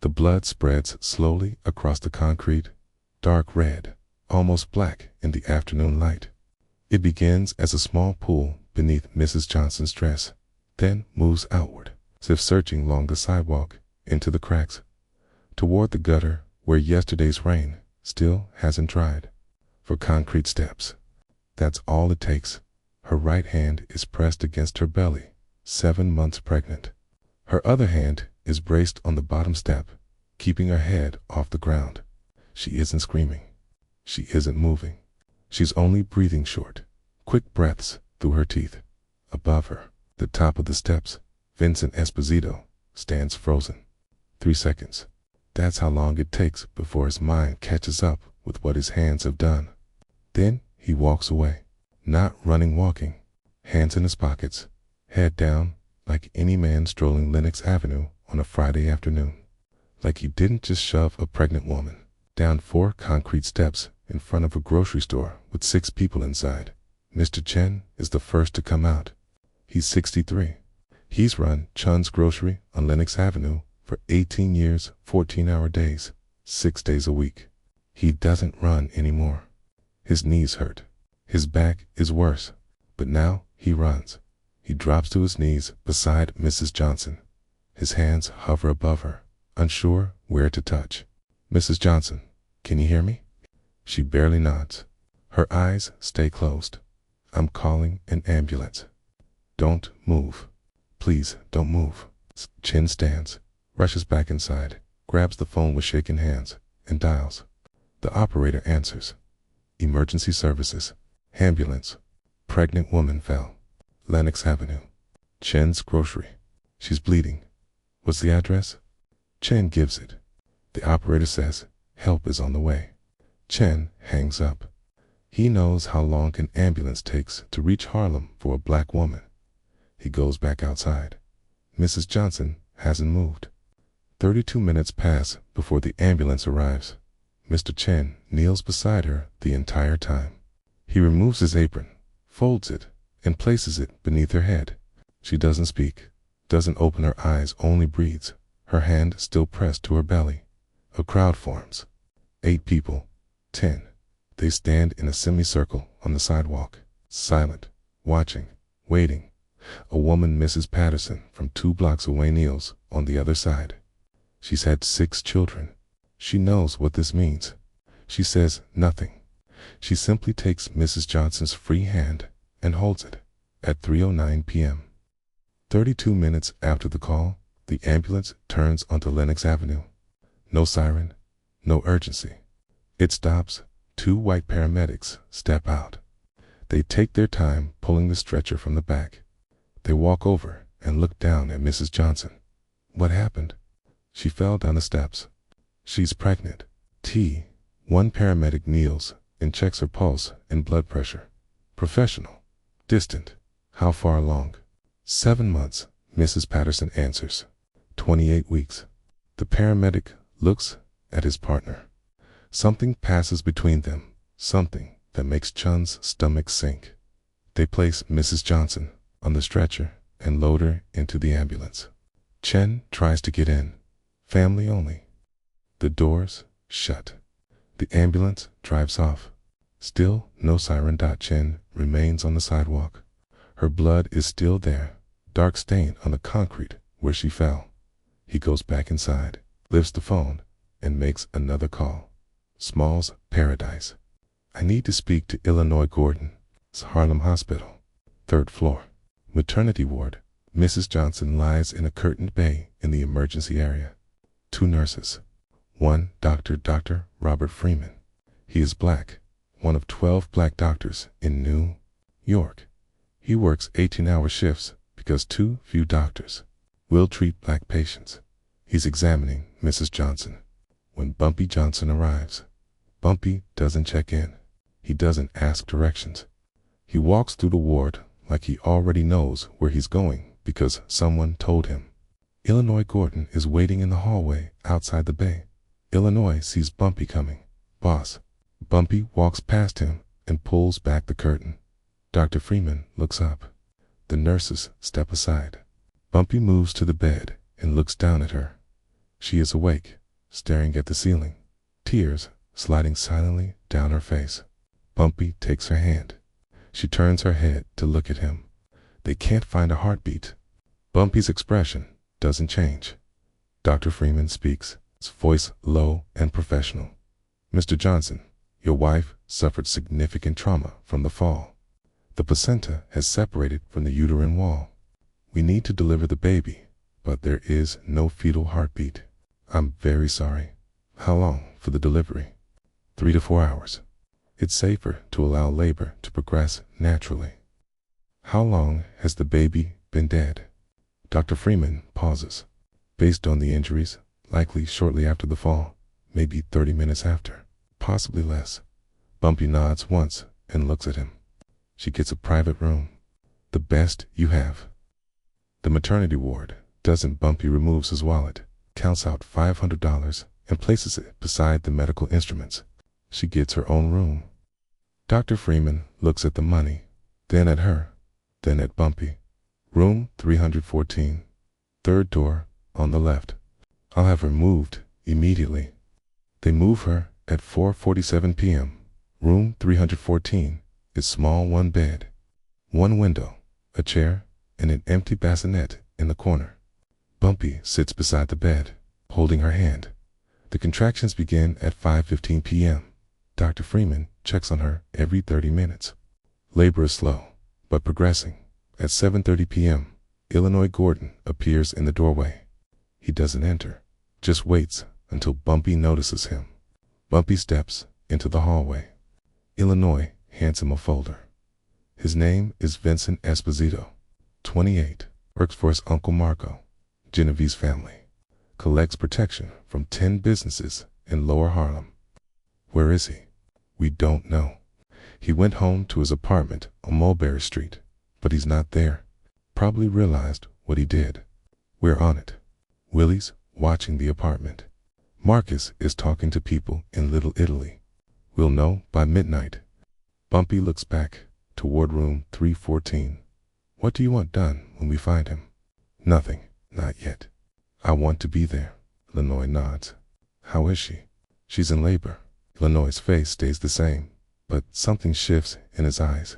The blood spreads slowly across the concrete, dark red, almost black in the afternoon light. It begins as a small pool beneath Mrs. Johnson's dress, then moves outward, as if searching along the sidewalk, into the cracks, toward the gutter where yesterday's rain still hasn't dried. For concrete steps. That's all it takes. Her right hand is pressed against her belly, 7 months pregnant. Her other hand is braced on the bottom step, keeping her head off the ground. She isn't screaming. She isn't moving. She's only breathing short, quick breaths through her teeth. Above her, the top of the steps, Vincent Esposito stands frozen. 3 seconds. That's how long it takes before his mind catches up with what his hands have done. Then he walks away, not running, walking, hands in his pockets, head down, like any man strolling Lenox Avenue on a Friday afternoon. Like he didn't just shove a pregnant woman down 4 concrete steps in front of a grocery store with 6 people inside. Mr. Chen is the first to come out. He's 63. He's run Chun's Grocery on Lenox Avenue for 18 years, 14-hour days, 6 days a week. He doesn't run anymore. His knees hurt. His back is worse. But now he runs. He drops to his knees beside Mrs. Johnson. His hands hover above her, unsure where to touch. Mrs. Johnson, can you hear me? She barely nods. Her eyes stay closed. I'm calling an ambulance. Don't move. Please don't move. Chen stands, rushes back inside, grabs the phone with shaking hands, and dials. The operator answers. Emergency services. Ambulance. Pregnant woman fell. Lenox Avenue. Chen's Grocery. She's bleeding. What's the address? Chen gives it. The operator says help is on the way. Chen hangs up. He knows how long an ambulance takes to reach Harlem for a black woman. He goes back outside. Mrs. Johnson hasn't moved. 32 minutes pass before the ambulance arrives. Mr. Chen kneels beside her the entire time. He removes his apron, folds it, and places it beneath her head. She doesn't speak, doesn't open her eyes, only breathes, her hand still pressed to her belly. A crowd forms. 8 people. 10. They stand in a semicircle on the sidewalk, silent, watching, waiting. A woman, Mrs. Patterson, from 2 blocks away, kneels on the other side. She's had 6 children. She knows what this means. She says nothing. She simply takes Mrs. Johnson's free hand and holds it. At 3:09 p.m. 32 minutes after the call, the ambulance turns onto Lenox Avenue. No siren, no urgency. It stops. 2 white paramedics step out. They take their time pulling the stretcher from the back. They walk over and look down at Mrs. Johnson. What happened? She fell down the steps. She's pregnant. One paramedic kneels and checks her pulse and blood pressure. Professional. Distant. How far along? 7 months, Mrs. Patterson answers. 28 weeks. The paramedic looks at his partner. Something passes between them, something that makes Chun's stomach sink. They place Mrs. Johnson on the stretcher and load her into the ambulance. Chen tries to get in. Family only. The doors shut. The ambulance drives off. Still no siren. Chen remains on the sidewalk. Her blood is still there, dark stain on the concrete where she fell. He goes back inside, lifts the phone, and makes another call. Small's Paradise. I need to speak to Illinois Gordon. It's Harlem Hospital. 3rd floor. Maternity ward. Mrs. Johnson lies in a curtained bay in the emergency area. 2 nurses. 1 doctor, Dr. Robert Freeman. He is black, one of 12 black doctors in New York. He works 18-hour shifts because too few doctors will treat black patients. He's examining Mrs. Johnson. When Bumpy Johnson arrives, Bumpy doesn't check in. He doesn't ask directions. He walks through the ward like he already knows where he's going because someone told him. Illinois Gordon is waiting in the hallway outside the bay. Illinois sees Bumpy coming. Boss. Bumpy walks past him and pulls back the curtain. Dr. Freeman looks up. The nurses step aside. Bumpy moves to the bed and looks down at her. She is awake, staring at the ceiling, tears sliding silently down her face. Bumpy takes her hand. She turns her head to look at him. They can't find a heartbeat. Bumpy's expression doesn't change. Dr. Freeman speaks, his voice low and professional. Mr. Johnson, your wife suffered significant trauma from the fall. The placenta has separated from the uterine wall. We need to deliver the baby, but there is no fetal heartbeat. I'm very sorry. How long for the delivery? 3 to 4 hours. It's safer to allow labor to progress naturally. How long has the baby been dead? Dr. Freeman pauses. Based on the injuries, likely shortly after the fall, maybe 30 minutes after, possibly less. Bumpy nods once and looks at him. She gets a private room. The best you have. The maternity ward. Bumpy removes his wallet, counts out $500, and places it beside the medical instruments. She gets her own room. Dr. Freeman looks at the money, then at her, then at Bumpy. Room 314. Third door on the left. I'll have her moved immediately. They move her at 4:47 p.m. Room 314 is small, one bed, one window, a chair, and an empty bassinet in the corner. Bumpy sits beside the bed, holding her hand. The contractions begin at 5:15 p.m. Dr. Freeman checks on her every 30 minutes. Labor is slow, but progressing. At 7:30 p.m., Illinois Gordon appears in the doorway. He doesn't enter, just waits until Bumpy notices him. Bumpy steps into the hallway. Illinois hands him a folder. His name is Vincent Esposito, 28, works for his Uncle Marco, Genevieve's family, collects protection from 10 businesses in Lower Harlem. Where is he? We don't know. He went home to his apartment on Mulberry Street, but he's not there. Probably realized what he did. We're on it. Willie's watching the apartment. Marcus is talking to people in Little Italy. We'll know by midnight. Bumpy looks back toward room 314. What do you want done when we find him? Nothing, not yet. I want to be there. Illinois nods. How is she? She's in labor. Illinois' face stays the same, but something shifts in his eyes.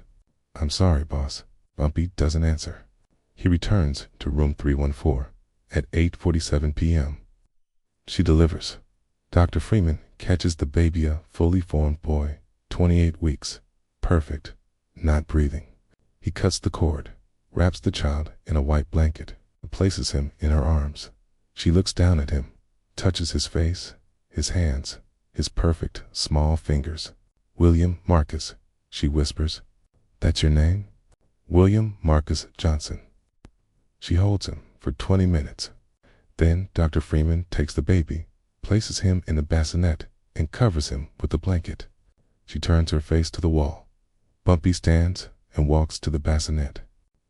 I'm sorry, boss. Bumpy doesn't answer. He returns to room 314 at 8:47 p.m. She delivers. Dr. Freeman catches the baby, a fully formed boy, 28 weeks, perfect, not breathing. He cuts the cord, wraps the child in a white blanket, and places him in her arms. She looks down at him, touches his face, his hands, his perfect small fingers. William Marcus, she whispers. That's your name? William Marcus Johnson. She holds him for 20 minutes. Then Dr. Freeman takes the baby, places him in the bassinet, and covers him with the blanket. She turns her face to the wall. Bumpy stands and walks to the bassinet.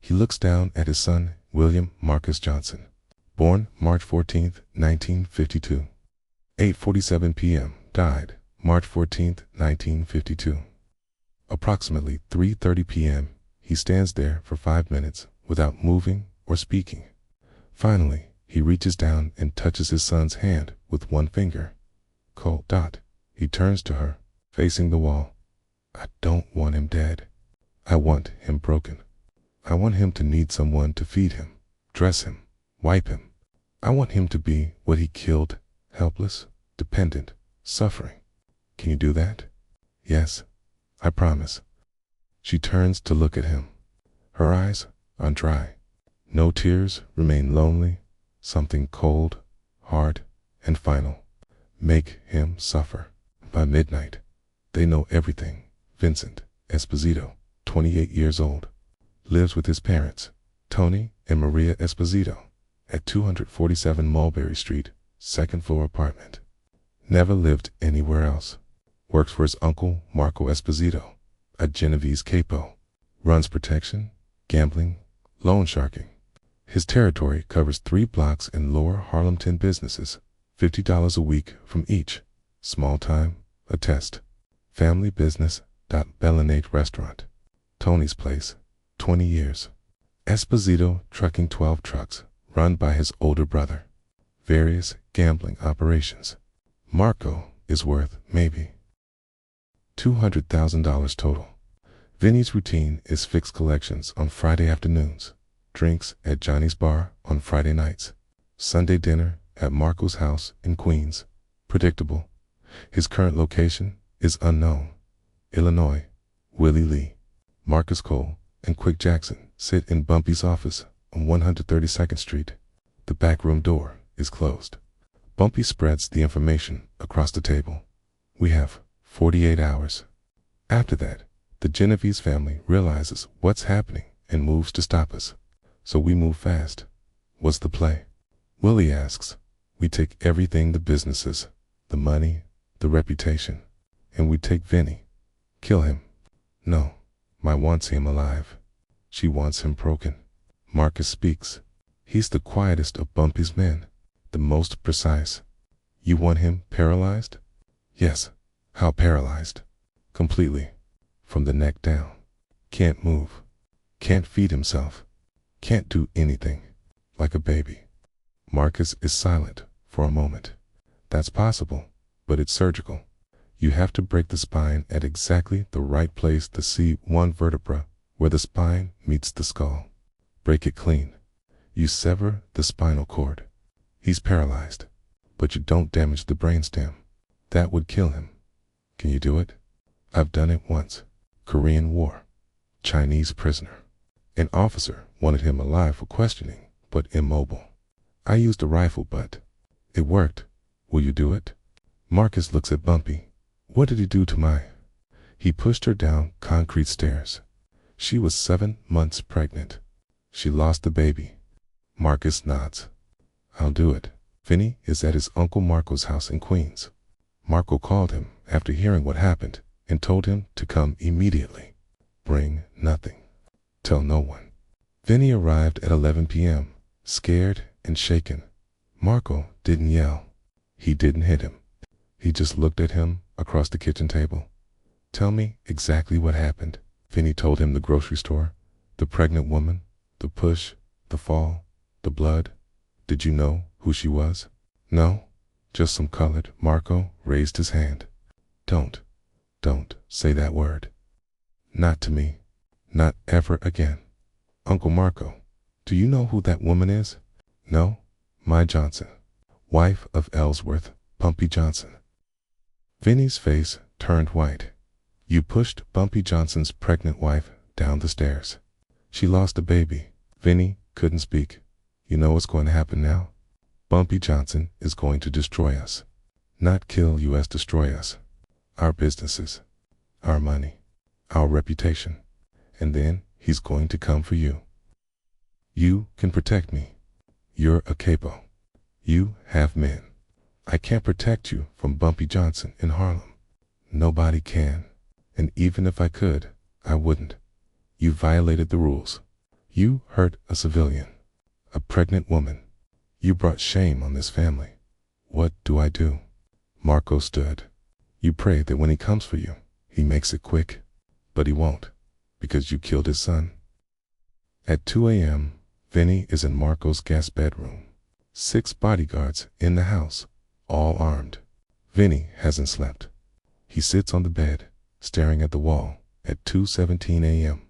He looks down at his son, William Marcus Johnson, born March 14, 1952. 8:47 p.m., died March 14, 1952. Approximately 3:30 p.m., he stands there for 5 minutes without moving or speaking. Finally, he reaches down and touches his son's hand with one finger. Cold. He turns to her, facing the wall. I don't want him dead. I want him broken. I want him to need someone to feed him, dress him, wipe him. I want him to be what he killed, helpless, dependent, suffering. Can you do that? Yes, I promise. She turns to look at him. Her eyes are dry. No tears, remain lonely, something cold, hard, and final. Make him suffer. By midnight, they know everything. Vincent Esposito, 28 years old, lives with his parents, Tony and Maria Esposito, at 247 Mulberry Street, second floor apartment. Never lived anywhere else. Works for his uncle Marco Esposito, a Genevieve's capo. Runs protection, gambling, loan sharking. His territory covers 3 blocks in Lower Harlem, 10 businesses, $50 a week from each. Small time, attest. Family business. Bellinate restaurant. Tony's place, 20 years. Esposito trucking 12 trucks, run by his older brother. various gambling operations. Marco is worth maybe $200,000 total. Vinny's routine is fixed collections on Friday afternoons, drinks at Johnny's bar on Friday nights, Sunday dinner at Marco's house in Queens. Predictable. His current location is unknown. Illinois. Willie Lee, Marcus Cole, and Quick Jackson sit in Bumpy's office on 132nd Street. The back room door is closed. Bumpy spreads the information across the table. We have 48 hours. After that, the Genovese family realizes what's happening and moves to stop us. So we move fast. What's the play? Willie asks. We take everything, the businesses, the money, the reputation, and we take Vinny. Kill him. No, Ma wants him alive. She wants him broken. Marcus speaks. He's the quietest of Bumpy's men, the most precise. You want him paralyzed? Yes. How paralyzed? Completely. From the neck down. Can't move. Can't feed himself. Can't do anything. Like a baby. Marcus is silent for a moment. That's possible, but it's surgical. You have to break the spine at exactly the right place, the C1 vertebra, where the spine meets the skull. Break it clean. You sever the spinal cord. He's paralyzed, but you don't damage the brainstem. That would kill him. Can you do it? I've done it once. Korean War. Chinese prisoner. An officer wanted him alive for questioning, but immobile. I used a rifle, but it worked. Will you do it? Marcus looks at Bumpy. What did he do to my? He pushed her down concrete stairs. She was 7 months pregnant. She lost the baby. Marcus nods. I'll do it. Vinny is at his Uncle Marco's house in Queens. Marco called him after hearing what happened and told him to come immediately. Bring nothing. Tell no one. Vinny arrived at 11 p.m., scared and shaken. Marco didn't yell. He didn't hit him. He just looked at him across the kitchen table. Tell me exactly what happened. Vinny told him the grocery store, the pregnant woman, the push, the fall, the blood. Did you know who she was? No, just some colored. Marco raised his hand. Don't say that word. Not to me. Not ever again. Uncle Marco, do you know who that woman is? No, Ma Johnson, wife of Ellsworth, Bumpy Johnson. Vinny's face turned white. You pushed Bumpy Johnson's pregnant wife down the stairs. She lost a baby. Vinny couldn't speak. You know what's going to happen now? Bumpy Johnson is going to destroy us. Not kill us, destroy us. Our businesses, our money, our reputation. And then he's going to come for you. You can protect me. You're a capo. You have men. I can't protect you from Bumpy Johnson in Harlem. Nobody can. And even if I could, I wouldn't. You violated the rules. You hurt a civilian, a pregnant woman. You brought shame on this family. What do I do? Marco stood. You pray that when he comes for you, he makes it quick. But he won't, because you killed his son. At 2 a.m., Vinny is in Marco's guest bedroom. 6 bodyguards in the house, all armed. Vinny hasn't slept. He sits on the bed, staring at the wall at 2:17 a.m.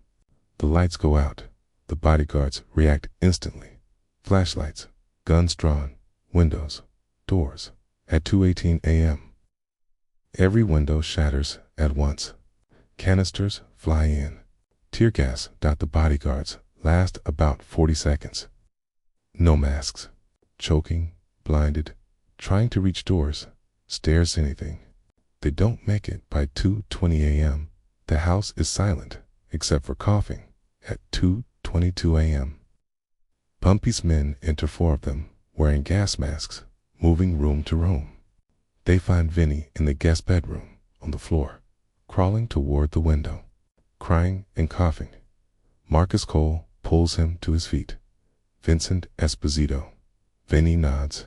The lights go out. The bodyguards react instantly. Flashlights, guns drawn, windows, doors. At 2:18 a.m. Every window shatters at once. Canisters fly in. Tear gas dot the bodyguards. Last about 40 seconds. No masks. Choking, blinded, trying to reach doors, stairs, anything. They don't make it by 2:20 a.m. The house is silent, except for coughing, at 2:22 a.m. Bumpy's men enter, 4 of them, wearing gas masks, moving room to room. They find Vinny in the guest bedroom, on the floor, crawling toward the window, crying and coughing. Marcus Cole pulls him to his feet. Vincent Esposito. Vinny nods.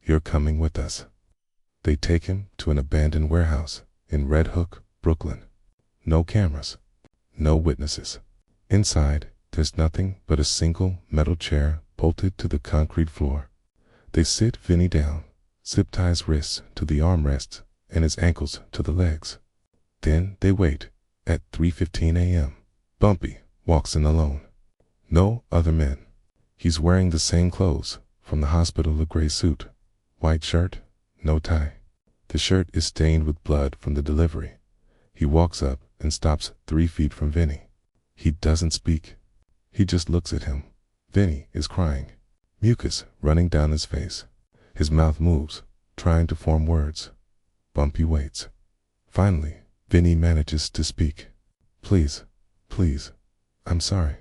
You're coming with us. They take him to an abandoned warehouse in Red Hook, Brooklyn. No cameras. No witnesses. Inside, there's nothing but a single metal chair bolted to the concrete floor. They sit Vinny down, zip tie his wrists to the armrests and his ankles to the legs. Then they wait. At 3:15 a.m., Bumpy walks in alone. No other men. He's wearing the same clothes from the hospital, a gray suit, white shirt, no tie. The shirt is stained with blood from the delivery. He walks up and stops 3 feet from Vinny. He doesn't speak. He just looks at him. Vinny is crying, mucus running down his face. His mouth moves, trying to form words. Bumpy waits. Finally, Vinny manages to speak. Please, please, I'm sorry.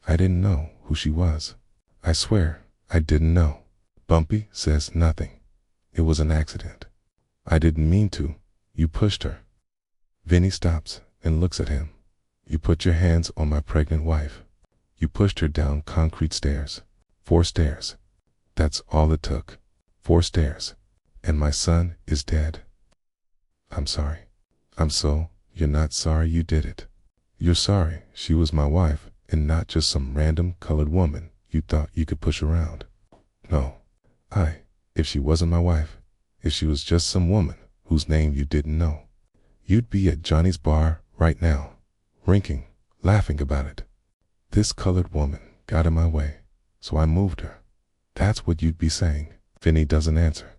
I didn't know who she was. I swear, I didn't know. Bumpy says nothing. It was an accident. I didn't mean to. You pushed her. Vinny stops and looks at him. You put your hands on my pregnant wife. You pushed her down concrete stairs. 4 stairs. That's all it took. 4 stairs. And my son is dead. I'm sorry. You're not sorry you did it. You're sorry she was my wife and not just some random colored woman you thought you could push around. No. If she wasn't my wife, if she was just some woman whose name you didn't know, you'd be at Johnny's bar right now, drinking, laughing about it. This colored woman got in my way, so I moved her. That's what you'd be saying. Vinny doesn't answer,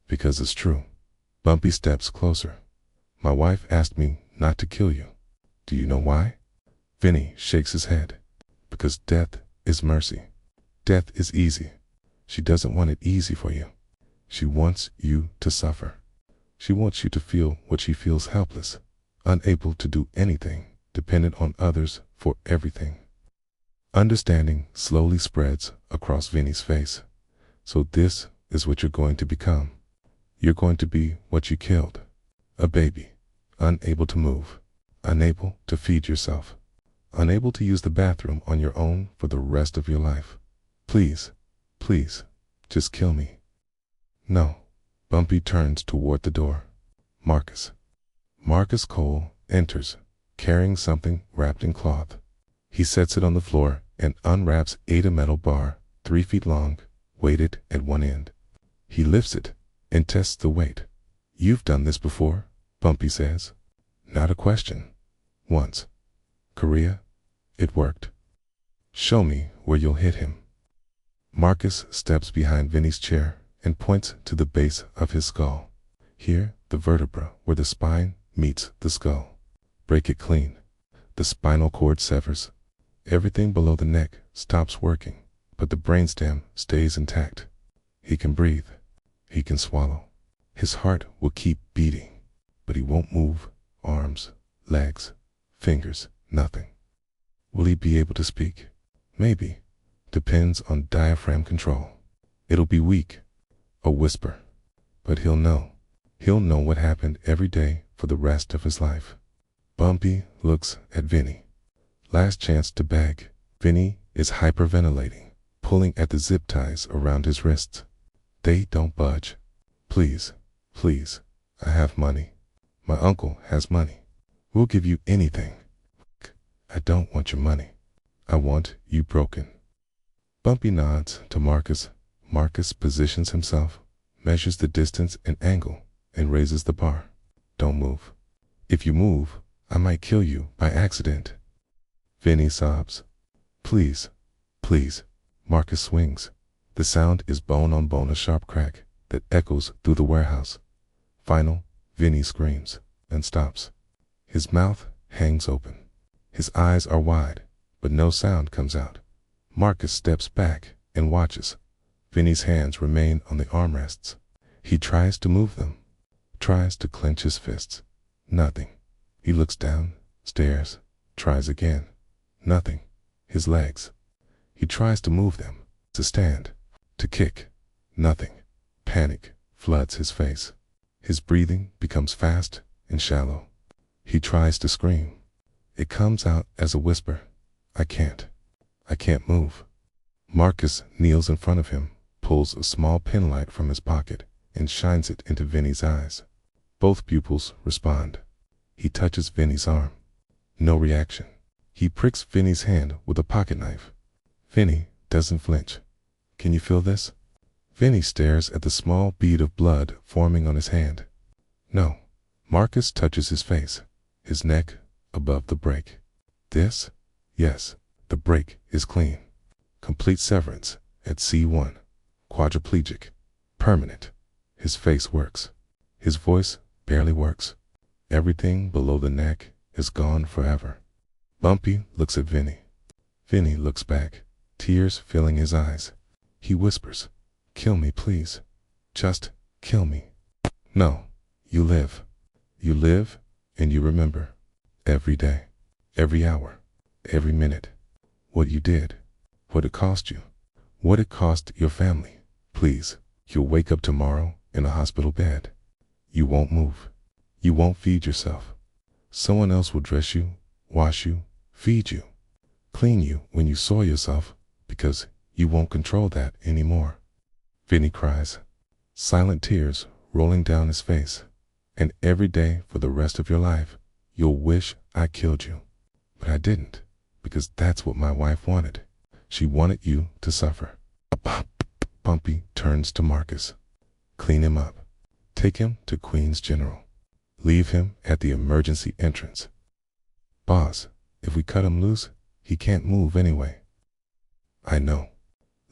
because it's true. Bumpy steps closer. My wife asked me not to kill you. Do you know why? Vinny shakes his head. Because death is mercy. Death is easy. She doesn't want it easy for you. She wants you to suffer. She wants you to feel what she feels, helpless, unable to do anything, dependent on others for everything. Understanding slowly spreads across Vinny's face. So this is what you're going to become. You're going to be what you killed. A baby, unable to move, unable to feed yourself, unable to use the bathroom on your own for the rest of your life. Please, please, just kill me. No. Bumpy turns toward the door. Marcus Cole enters, carrying something wrapped in cloth. He sets it on the floor and unwraps a metal bar, 3 feet long, weighted at one end. He lifts it and tests the weight. You've done this before, Bumpy says. Not a question. Once. Korea. It worked. Show me where you'll hit him. Marcus steps behind Vinny's chair and points to the base of his skull. Here, the vertebra where the spine meets the skull. Break it clean. The spinal cord severs. Everything below the neck stops working, but the brainstem stays intact. He can breathe. He can swallow. His heart will keep beating, but he won't move arms, legs, fingers, nothing. Will he be able to speak? Maybe. Depends on diaphragm control. It'll be weak, a whisper, but he'll know. He'll know what happened every day for the rest of his life. Bumpy looks at Vinny. Last chance to beg. Vinny is hyperventilating, pulling at the zip ties around his wrists. They don't budge. Please, please, I have money. My uncle has money. We'll give you anything. I don't want your money. I want you broken. Bumpy nods to Marcus. Marcus positions himself, measures the distance and angle, and raises the bar. Don't move. If you move, I might kill you by accident. Vinny sobs. Please, please. Marcus swings. The sound is bone on bone, a sharp crack that echoes through the warehouse. Final, Vinny screams and stops. His mouth hangs open. His eyes are wide, but no sound comes out. Marcus steps back and watches. Vinny's hands remain on the armrests. He tries to move them, tries to clench his fists. Nothing. He looks down, stares, tries again. Nothing. His legs. He tries to move them, to stand, to kick. Nothing. Panic floods his face. His breathing becomes fast and shallow. He tries to scream. It comes out as a whisper. I can't move. Marcus kneels in front of him, pulls a small pen light from his pocket, and shines it into Vinny's eyes. Both pupils respond. He touches Vinny's arm. No reaction. He pricks Vinny's hand with a pocket knife. Vinny doesn't flinch. Can you feel this? Vinny stares at the small bead of blood forming on his hand. No. Marcus touches his face, his neck above the break. This? Yes, the break is clean. Complete severance at C1. Quadriplegic. Permanent. His face works. His voice barely works. Everything below the neck is gone forever. Bumpy looks at Vinny. Vinny looks back, tears filling his eyes. He whispers, "Kill me, please. Just kill me." No, you live. You live and you remember. Every day, every hour, every minute. What you did, what it cost you, what it cost your family. Please, you'll wake up tomorrow in a hospital bed. You won't move. You won't feed yourself. Someone else will dress you, wash you, feed you, clean you when you soil yourself, because you won't control that anymore. Vinny cries, silent tears rolling down his face. And every day for the rest of your life, you'll wish I killed you. But I didn't, because that's what my wife wanted. She wanted you to suffer. Bumpy turns to Marcus. Clean him up. Take him to Queen's General. Leave him at the emergency entrance. Boss, if we cut him loose, he can't move anyway. I know.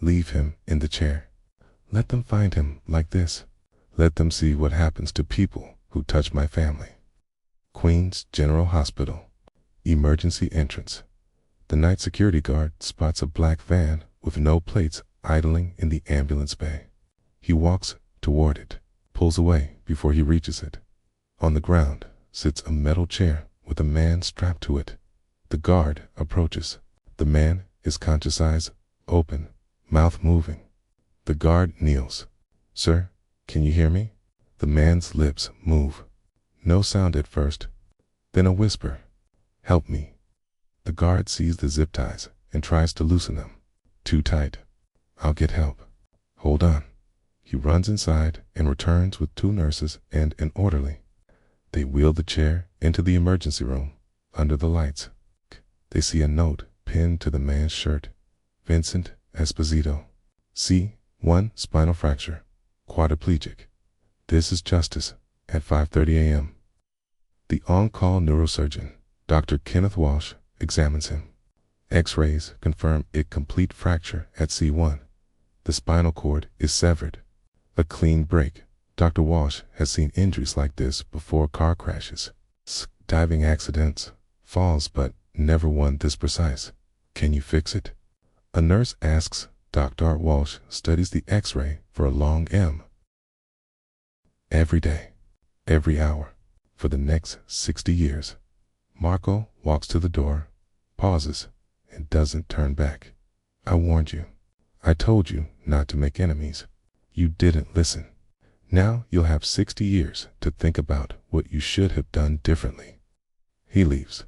Leave him in the chair. Let them find him like this. Let them see what happens to people who touch my family. Queen's General Hospital. Emergency entrance. The night security guard spots a black van with no plates idling in the ambulance bay. He walks toward it, pulls away before he reaches it. On the ground sits a metal chair with a man strapped to it. The guard approaches. The man is conscious, eyes open, mouth moving. The guard kneels. Sir, can you hear me? The man's lips move. No sound at first, then a whisper. Help me. The guard sees the zip ties and tries to loosen them. Too tight. I'll get help. Hold on. He runs inside and returns with 2 nurses and an orderly. They wheel the chair into the emergency room under the lights. They see a note pinned to the man's shirt. Vincent Esposito. C1 spinal fracture. Quadriplegic. This is justice at 5:30 a.m. The on-call neurosurgeon, Dr. Kenneth Walsh, examines him. X-rays confirm a complete fracture at C1. The spinal cord is severed. A clean break. Dr. Walsh has seen injuries like this before: car crashes, diving accidents, falls, but never one this precise. Can you fix it? A nurse asks. Dr. Walsh studies the X-ray for a long M. Every day, every hour, for the next 60 years. Marco walks to the door, pauses, and doesn't turn back. I warned you. I told you not to make enemies. You didn't listen. Now you'll have 60 years to think about what you should have done differently. He leaves.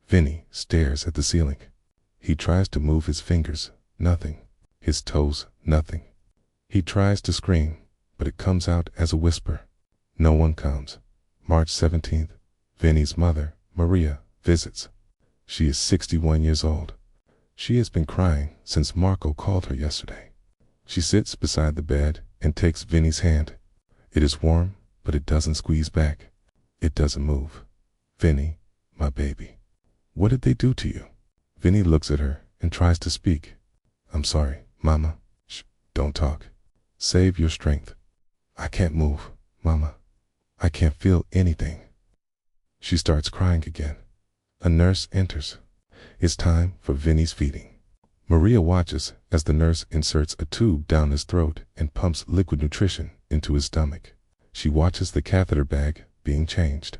Vinny stares at the ceiling. He tries to move his fingers, nothing. His toes, nothing. He tries to scream, but it comes out as a whisper. No one comes. March 17th, Vinny's mother, Maria, visits. She is 61 years old. She has been crying since Marco called her yesterday. She sits beside the bed and takes Vinny's hand. It is warm, but it doesn't squeeze back. It doesn't move. Vinny, my baby. What did they do to you? Vinny looks at her and tries to speak. I'm sorry, Mama. Shh, don't talk. Save your strength. I can't move, Mama. I can't feel anything. She starts crying again. A nurse enters. It's time for Vinny's feeding. Maria watches as the nurse inserts a tube down his throat and pumps liquid nutrition into his stomach. She watches the catheter bag being changed.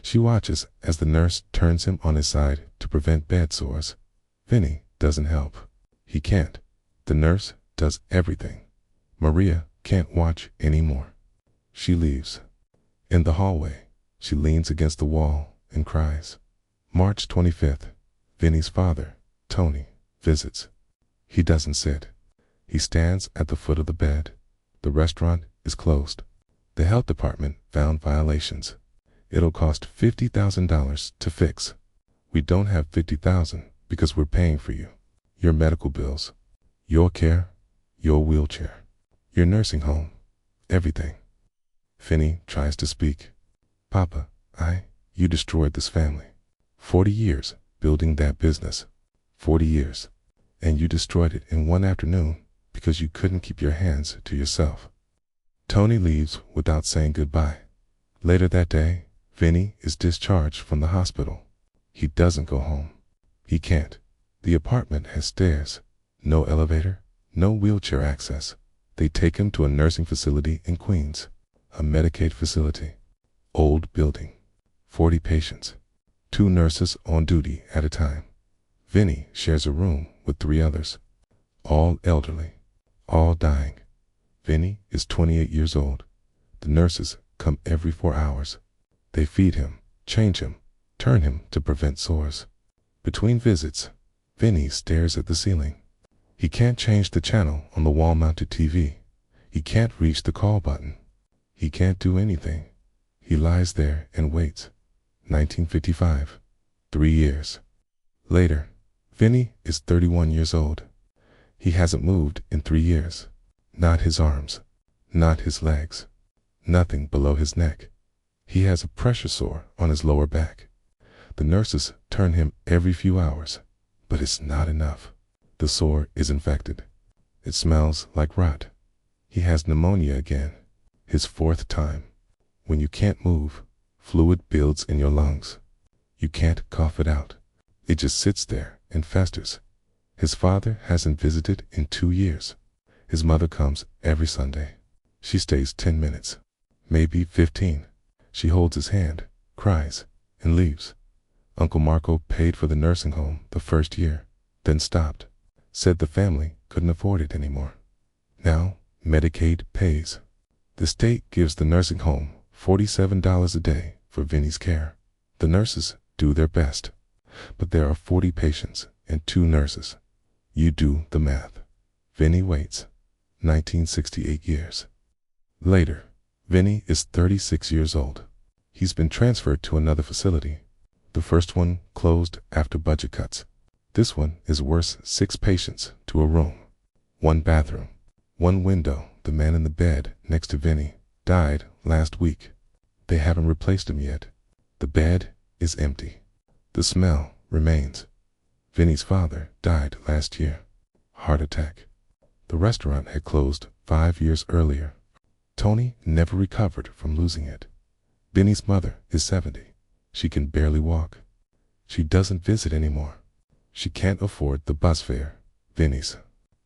She watches as the nurse turns him on his side to prevent bed sores. Vinny doesn't help. He can't. The nurse does everything. Maria can't watch anymore. She leaves. In the hallway, she leans against the wall and cries. March 25th, Vinny's father, Tony, visits. He doesn't sit. He stands at the foot of the bed. The restaurant is closed. The health department found violations. It'll cost $50,000 to fix. We don't have $50,000 because we're paying for you. Your medical bills, your care, your wheelchair, Your nursing home. Everything. Vinny tries to speak. Papa, you destroyed this family. 40 years building that business. 40 years. And you destroyed it in one afternoon because you couldn't keep your hands to yourself. Tony leaves without saying goodbye. Later that day, Vinny is discharged from the hospital. He doesn't go home. He can't. The apartment has stairs, no elevator, no wheelchair access. They take him to a nursing facility in Queens, a Medicaid facility. Old building. 40 patients. 2 nurses on duty at a time. Vinny shares a room with 3 others. All elderly. All dying. Vinny is 28 years old. The nurses come every 4 hours. They feed him, change him, turn him to prevent sores. Between visits, Vinny stares at the ceiling. He can't change the channel on the wall-mounted TV. He can't reach the call button. He can't do anything. He lies there and waits. 1955. 3 years. Later, Vinny is 31 years old. He hasn't moved in 3 years. Not his arms. Not his legs. Nothing below his neck. He has a pressure sore on his lower back. The nurses turn him every few hours, but it's not enough. The sore is infected. It smells like rot. He has pneumonia again, his 4th time. When you can't move, fluid builds in your lungs. You can't cough it out. It just sits there and festers. His father hasn't visited in 2 years. His mother comes every Sunday. She stays 10 minutes, maybe 15. She holds his hand, cries, and leaves. Uncle Marco paid for the nursing home the first year, then stopped. Said the family couldn't afford it anymore. Now, Medicaid pays. The state gives the nursing home $47 a day for Vinny's care. The nurses do their best, but there are 40 patients and 2 nurses. You do the math. Vinny waits. 1968 years. Later, Vinny is 36 years old. He's been transferred to another facility. The first one closed after budget cuts. This one is worse, 6 patients to a room. 1 bathroom. 1 window. The man in the bed next to Vinny died last week. They haven't replaced him yet. The bed is empty. The smell remains. Vinny's father died last year. Heart attack. The restaurant had closed 5 years earlier. Tony never recovered from losing it. Vinny's mother is 70. She can barely walk. She doesn't visit anymore. She can't afford the bus fare. Vinny's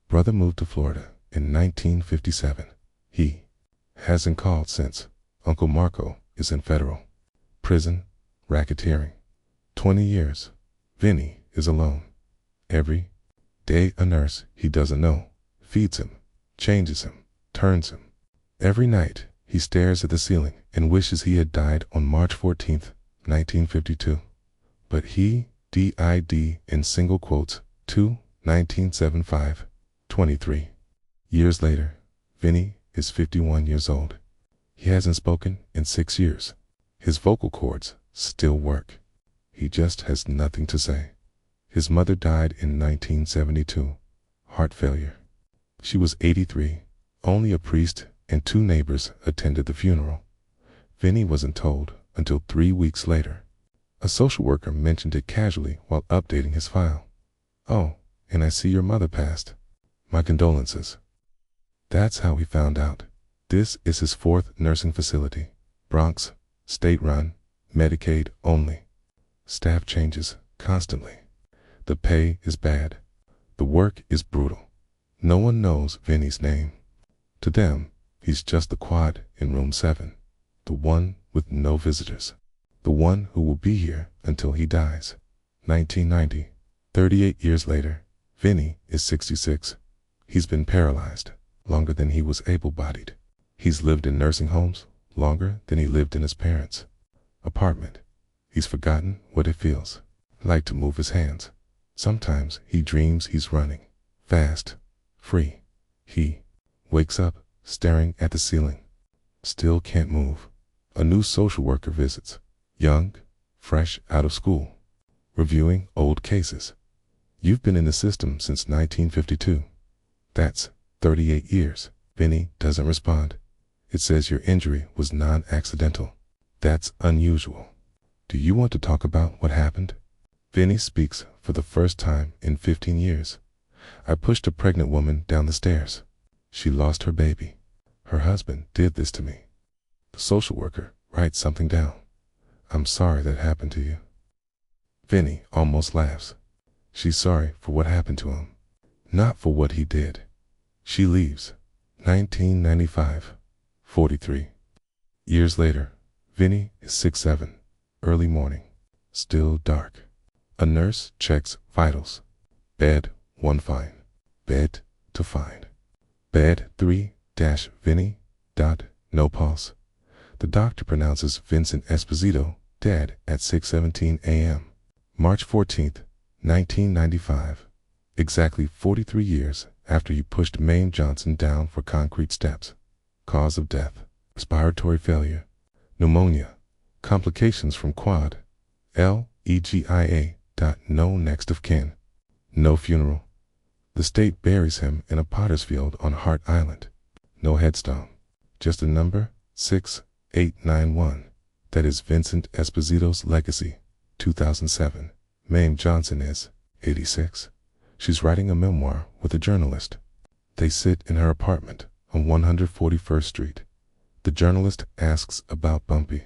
brother moved to Florida in 1957. He hasn't called since. Uncle Marco is in federal prison, racketeering. 20 years. Vinny is alone. Every day a nurse he doesn't know feeds him, changes him, turns him. Every night he stares at the ceiling and wishes he had died on March 14th, 1952. But he died in single quotes 1975, 23. Years later, Vinny is 51 years old. He hasn't spoken in 6 years. His vocal cords still work. He just has nothing to say. His mother died in 1972, heart failure. She was 83. Only a priest and 2 neighbors attended the funeral. Vinny wasn't told until 3 weeks later. A social worker mentioned it casually while updating his file. "Oh, and I see your mother passed. My condolences." That's how he found out. This is his 4th nursing facility. Bronx, state-run, Medicaid only. Staff changes constantly. The pay is bad. The work is brutal. No one knows Vinny's name. To them, he's just the quad in room 7. The one with no visitors. The one who will be here until he dies. 1990. 38 years later, Vinny is 66. He's been paralyzed longer than he was able-bodied. He's lived in nursing homes longer than he lived in his parents' apartment. He's forgotten what it feels like to move his hands. Sometimes he dreams he's running, fast, free. He wakes up staring at the ceiling. Still can't move. A new social worker visits. Young, fresh out of school. Reviewing old cases. "You've been in the system since 1952. That's 38 years. Vinny doesn't respond. It says your injury was non-accidental. That's unusual. Do you want to talk about what happened? Vinny speaks for the first time in 15 years. I pushed a pregnant woman down the stairs. She lost her baby. Her husband did this to me. The social worker writes something down. I'm sorry that happened to you. Vinny almost laughs. She's sorry for what happened to him, not for what he did. She leaves. 1995. 43. Years later, Vinny is 6'7", early morning, still dark. A nurse checks vitals. Bed 1 fine. Bed 2 fine. Bed 3-Vinny. No pulse. The doctor pronounces Vincent Esposito dead at 6:17 a.m. March 14th, 1995. Exactly 43 years after you pushed Mame Johnson down for concrete steps. Cause of death: respiratory failure, pneumonia, complications from quad, LEGIA. No next of kin. No funeral. The state buries him in a potter's field on Hart Island. No headstone. Just a number, 6891. That is Vincent Esposito's legacy. 2007. Mame Johnson is 86. She's writing a memoir with a journalist. They sit in her apartment on 141st Street. The journalist asks about Bumpy,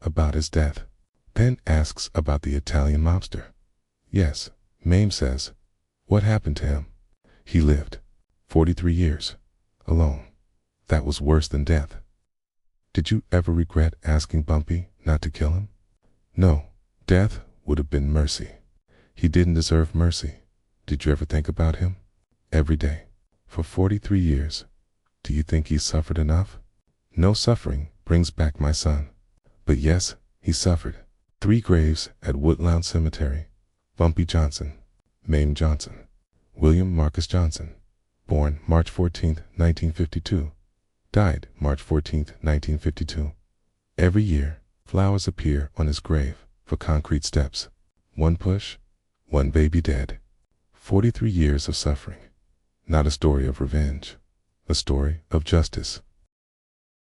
about his death, then asks about the Italian mobster. Yes, Mame says. What happened to him? He lived 43 years alone. That was worse than death. Did you ever regret asking Bumpy not to kill him? No, death would have been mercy. He didn't deserve mercy. Did you ever think about him? Every day. For 43 years. Do you think he suffered enough? No suffering brings back my son. But yes, he suffered. 3 graves at Woodlawn Cemetery. Bumpy Johnson. Mame Johnson. William Marcus Johnson. Born March 14, 1952. Died March 14, 1952. Every year, flowers appear on his grave for concrete steps. 1 push, 1 baby dead. 43 years of suffering. Not a story of revenge. A story of justice.